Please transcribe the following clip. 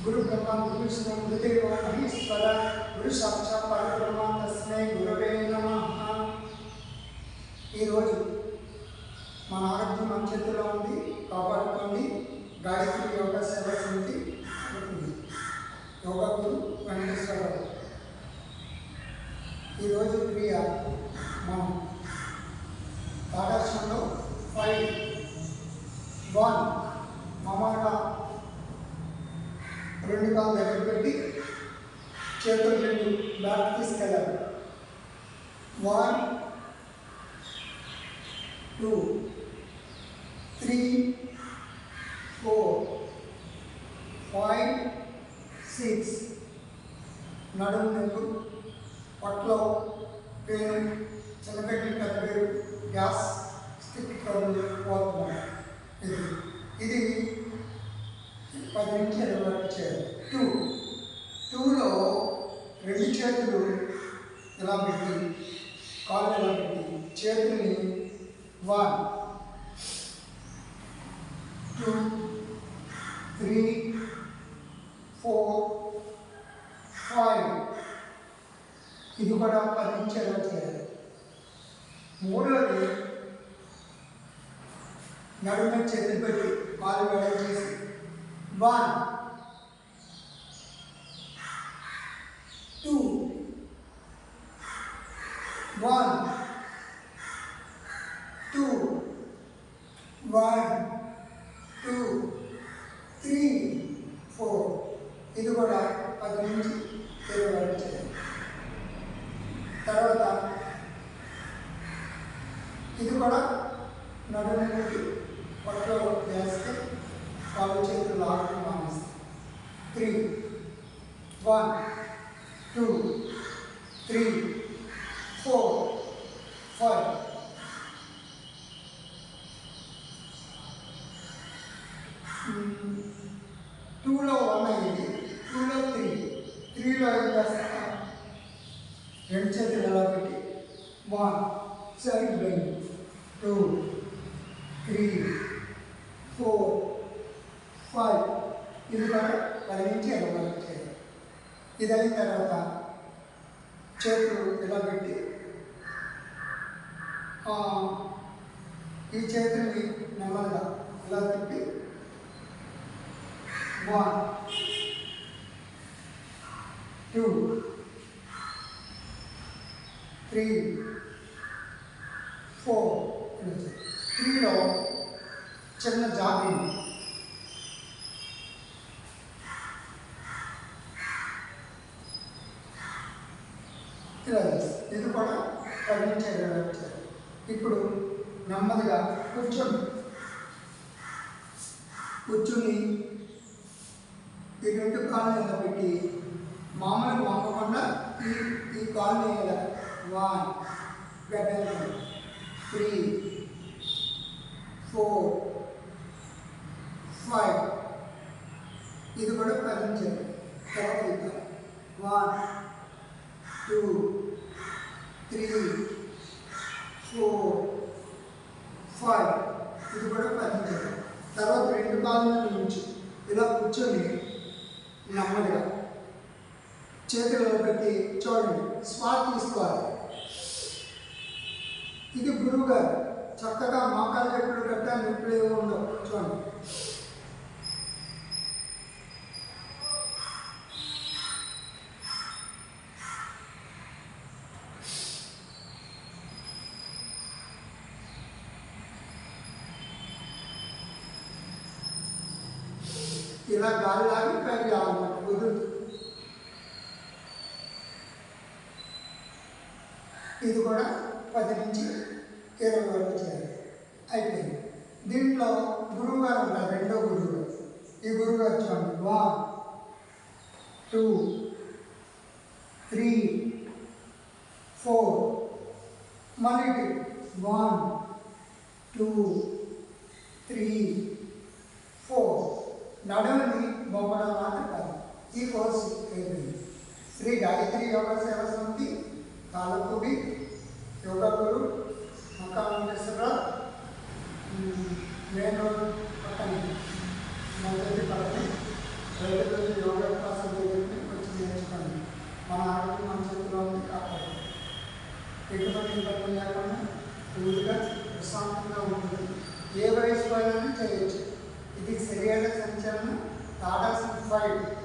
गुरु ब्रह्मा गुरु विष्णु गुरुदेव महेश्वर गुरु साक्षात् परब्रह्म तस्मै गुरवे नमः। ఈ రోజు మన ఆరోగ్యం మన చేతిలో ఉంది, కాపాడుకోండి. గాయత్రి యోగా సేవా సమితి యోగా గురు వెంకటేశ్వరరావు. ఈరోజు క్రియ మనం ఆదర్శంలో 5-1 మామూలుగా రెండు కాళ్ళు దగ్గర పెట్టి చేతులు రెండు బ్యాక్ తీసుకెళ్ళాలి. 1 2 3 4 5 6 నడుము నొప్పి, పొట్టలో పెయిన్, చిన్నగడ్డి పెద్దపేరు, గ్యాస్ స్టిక్ ట్రబుల్ పోతున్నాయి. ఇది 10 నిమిషాలు వరకు చేయాలి. 2లో రెండు చేతులు ఇలా పెట్టి కాళ్ళు ఇలా పెట్టి చేతుల్ని 1 2 3 4 5 ఇది కూడా 10 నిమిషాలు చేయాలి. మూడోది నడుమ చేతులు పెట్టి కాళ్ళు వేడ చేసి 1 2 1 2 1 2 3 4 ఇది కూడా 10 నుంచి 20 వరకు చేయాలి. తర్వాత ఇది కూడా నడుము నుండి పొట్టలో వేస్తే కాళ్ళు చేతులు లాగడం మానేస్తాయి. 3 1 2 3 4 5 2లో 1 అయ్యింది. 2లో 3లో ఏం చేస్తా, రెండు చేతులు ఎలా పెట్టి 1 సైడ్ బెండ్ 2 3 4 5 ఇది కూడా 10 నుంచి 20 వరకు చేయాలి. ఇది అయిన తర్వాత చేతులు ఇలా పెట్టి ఈ చేతుల్ని నెమ్మదిగా ఇలా పెట్టి 1 2 3 4 3లో చిన్న జాగింగ్ ఇలా ఇది కూడా 10 నుంచి 20 వరకు చేయాలి. ఇప్పుడు నెమ్మదిగా కూర్చుని ఈ రెండు కాళ్ళని ఇలా పెట్టి మామూలు వంగకుండా ఈ కాళ్ళని ఇలా 1 2 3 4 5 ఇది కూడా 10 నుంచి 20. తర్వాత 1 2 3 4 5 ఇది కూడా 10 నుంచి 20. తర్వాత రెండు కాళ్ళ నుంచి ఇలా కూర్చొని నెమ్మదిగా చేతులలో పెట్టి చూడండి, స్వాట్ తీసుకోవాలి. ఇది గురువు గారు చక్కగా మోకాలు చెప్పులు కట్టా నొప్పులు ఏమో ఉండవు. చూడండి, ఇలా గాలి లాగి పైకి రావాలన్నమాట, కుదురుతుంది. ఇది కూడా 10 నుంచి 20 వరకు చేయాలి. అయిపోయింది. దీంట్లో గురువు గారు ఉంటారు, రెండో గురువు గారు. ఈ గురువు గారు చూడండి, 1 2 3 4 మళ్ళీ 1 2 3 4 నడుముని బొమ్మడం మాత్రం కాదు. ఈ కోర్సు అయిపోయింది. శ్రీ గాయత్రి యోగా సేవా సమితి, కాలపూడి, యోగా గురు వెంకటేశ్వరరావు, మెయిన్ రోడ్ పక్కన మొదటి పక్కన రైతు యోగా హాయిగా ప్రశాంతంగా ఉంటుంది. ఏ వయసు వాళ్ళని చేయొచ్చు. ఇది శరీర సంచలనం తాడాసన్ 5.